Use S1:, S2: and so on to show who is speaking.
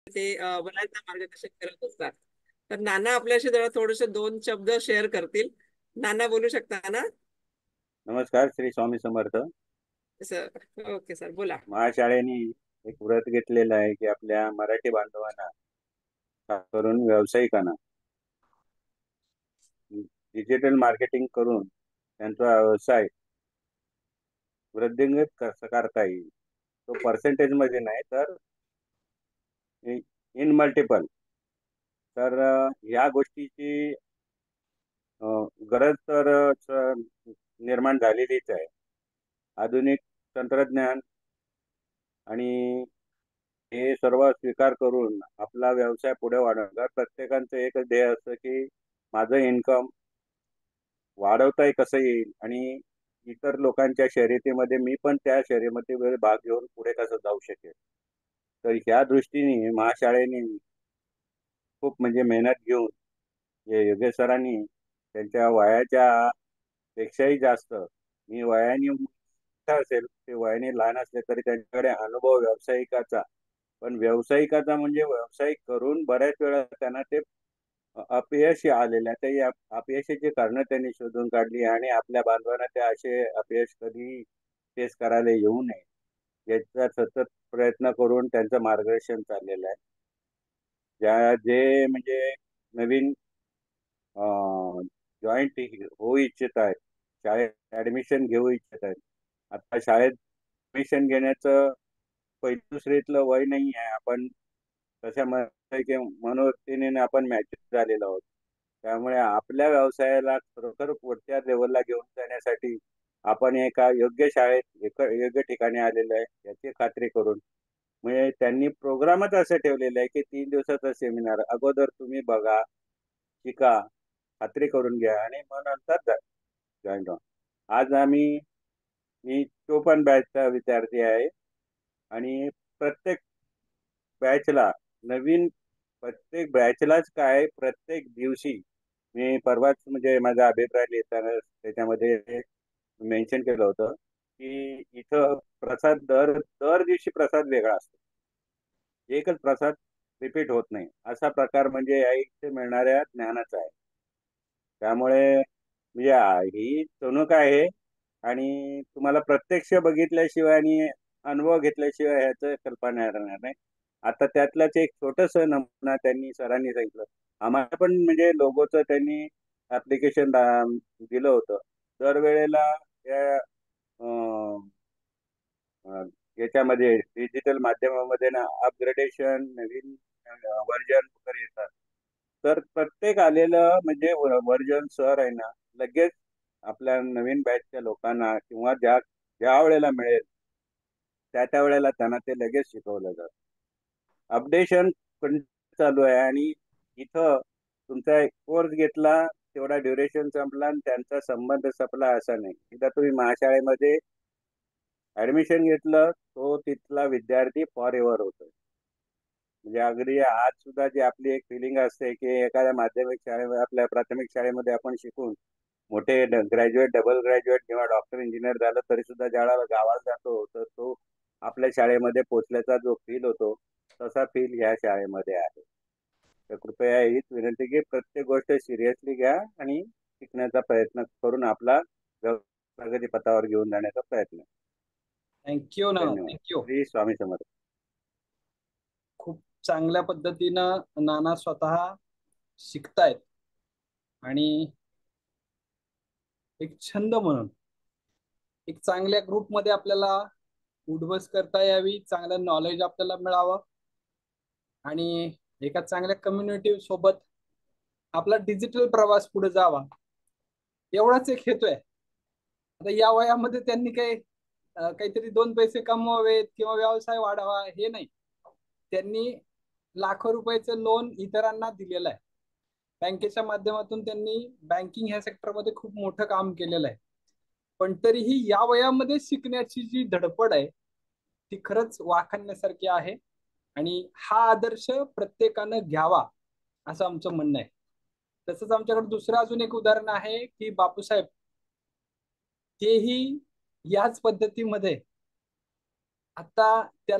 S1: ते बऱ्याचदा मार्गदर्शन करत असतात. तर नाना आपल्याशी जरा थोडेसे दोन शब्द शेअर करतील. नाना बोलू शकता ना?
S2: नमस्कार, Shri Swami Samarth.
S1: Sir okay sir बोला.
S2: महाशाळेने एक व्रत घेतलेलं आहे की आपल्या मराठी बांधवांना, खास करून व्यावसायिकांना, डिजिटल मार्केटिंग करून त्यांचा व्यवसाय वृद्धिंगत कसं करता येईल. तो पर्सेंटेज मध्ये नाही तर इन मल्टिपल. तर या गोष्टीची अ, गरज तर निर्माण झालेलीच आहे. आधुनिक तंत्रज्ञान आणि हे सर्व स्वीकार करून आपला व्यवसाय पुढे वाढवण्याचा प्रत्येकाचं एकच ध्येय असतं की माझं इन्कम वाढवता कसं येईल आणि इतर लोकांच्या शर्यतीमध्ये मी पण त्या शर्यतीमध्ये भाग घेऊन पुढे कसं जाऊ शकेल. तर ह्या दृष्टीने महाशाळेने खूप म्हणजे मेहनत घेऊन हे योगेश सरांनी त्यांच्या वयाच्या पेक्षाही जास्त, मी वयाने मोठा असेल ते वयाने लहान असले तरी त्यांच्याकडे अनुभव व्यावसायिकाचा, पण व्यावसायिकाचा म्हणजे व्यावसायिक करून बऱ्याच वेळा त्यांना ते अपयश आलेलं आहे. ते अपयशाची कारणं त्यांनी शोधून काढली आणि आपल्या बांधवांना ते असे अपयश कधी फेस करायला येऊ नये याचा सतत प्रयत्न करून त्यांचं मार्गदर्शन चाललेलं आहे. जे म्हणजे नवीन जॉईंट होऊ इच्छित आहेत, शाळेत ऍडमिशन घेऊ इच्छित आहेत. आता शाळेत ऍडमिशन घेण्याचं पहिली दुसरीतलं वय नाही आहे. आपण तशा की मनोवृत्तीने आपण मॅच्युअर झालेलो आहोत. त्यामुळे आपल्या व्यवसायाला खरोखर पुढच्या लेवलला घेऊन जाण्यासाठी आपण एका योग्य शाळेत योग्य ठिकाणी आलेलो आहे याची खात्री करून, म्हणजे त्यांनी प्रोग्रामच असं ठेवलेलं आहे की 3 दिवसाचा सेमिनार अगोदर तुम्ही बघा, शिका, खात्री करून घ्या आणि मग नंतर जॉईन व्हा. आज मी तो पण बॅचचा विद्यार्थी आहे आणि प्रत्येक बॅचला नवीन, प्रत्येक बॅचलाच काय प्रत्येक दिवशी मी परवाच म्हणजे माझा अभिप्राय लिहिताना त्याच्यामध्ये मेन्शन केलं होतं की इथं प्रसाद दर दिवशी प्रसाद वेगळा असतो. एकच प्रसाद रिपीट होत नाही. असा प्रकार म्हणजे या इथे मिळणाऱ्या ज्ञानाचा आहे. त्यामुळे म्हणजे ही जणूक आहे आणि तुम्हाला प्रत्यक्ष बघितल्याशिवाय आणि अनुभव घेतल्याशिवाय ह्याचं कल्पना येणार नाही. आता त्यातलाच एक छोटस नमुना त्यांनी सरांनी सांगितलं. आम्हाला पण म्हणजे लोगोचं त्यांनी ऍप्लिकेशन दिलं होतं. दरवेळेला त्या अ, याच्यामध्ये डिजिटल माध्यमामध्ये ना अपग्रेडेशन, नवीन व्हर्जन वगैरे येतात. तर प्रत्येक आलेलं म्हणजे व्हर्जन सर आहे ना, लगेच आपल्या नवीन बॅचच्या लोकांना किंवा ज्या ज्या वेळेला मिळेल त्या वेळेला त्यांना ते लगेच शिकवलं जातं. अपडेशन पण चालू आहे आणि इथं तुमचा कोर्स घेतला तेवढा ड्युरेशन संपला आणि त्यांचा संबंध संपला असं नाही. एकदा तुम्ही महाशाळेमध्ये ऍडमिशन घेतलं तो तिथला विद्यार्थी फॉर एव्हर होतो. म्हणजे अगदी आज सुद्धा जी आपली एक फिलिंग असते की एखाद्या माध्यमिक शाळेमध्ये, आपल्या प्राथमिक शाळेमध्ये आपण शिकून मोठे ग्रॅज्युएट, डबल ग्रॅज्युएट किंवा डॉक्टर, इंजिनियर झालं तरी सुद्धा ज्या वेळेला गावाला जातो तर तो आपल्या शाळेमध्ये पोचल्याचा जो फील होतो तसा फील ह्या शाळेमध्ये आहे. तर कृपया हीच विनंती की प्रत्येक गोष्ट सिरियसली घ्या आणि शिकण्याचा प्रयत्न करून आपला प्रगती पथावर घेऊन जाण्याचा प्रयत्न.
S3: थँक्यू ना,
S2: धन्यवाद.
S3: थँक्यू.
S2: श्री स्वामी समर्थ.
S3: खूप चांगल्या पद्धतीनं नाना स्वतः शिकतायत आणि एक छंद म्हणून एक चांगल्या ग्रुपमध्ये आपल्याला उठबस करता यावी, चांगलं नॉलेज आपल्याला मिळावं आणि एका चांगल्या कम्युनिटी सोबत आपला डिजिटल प्रवास पुढे जावा, एवढाच एक हेतू आहे. आता या वयामध्ये त्यांनी काहीतरी दोन पैसे कमवावेत किंवा व्यवसाय वाढावा हे नाही. त्यांनी लाखो रुपयाचं लोन इतरांना दिलेलं आहे. बँकेच्या माध्यमातून त्यांनी बँकिंग ह्या सेक्टरमध्ये खूप मोठं काम केलेलं आहे. पण तरीही या वयामध्ये शिकण्याची जी धडपड आहे ती खरंच वाखाणण्यासारखी आहे आणि हा आदर्श प्रत्येकानं घ्यावा असं आमचं म्हणणं आहे. तसंच आमच्याकडे दुसरं अजून एक उदाहरण आहे की बापूसाहेब, तेही याच पद्धतीमध्ये आता त्या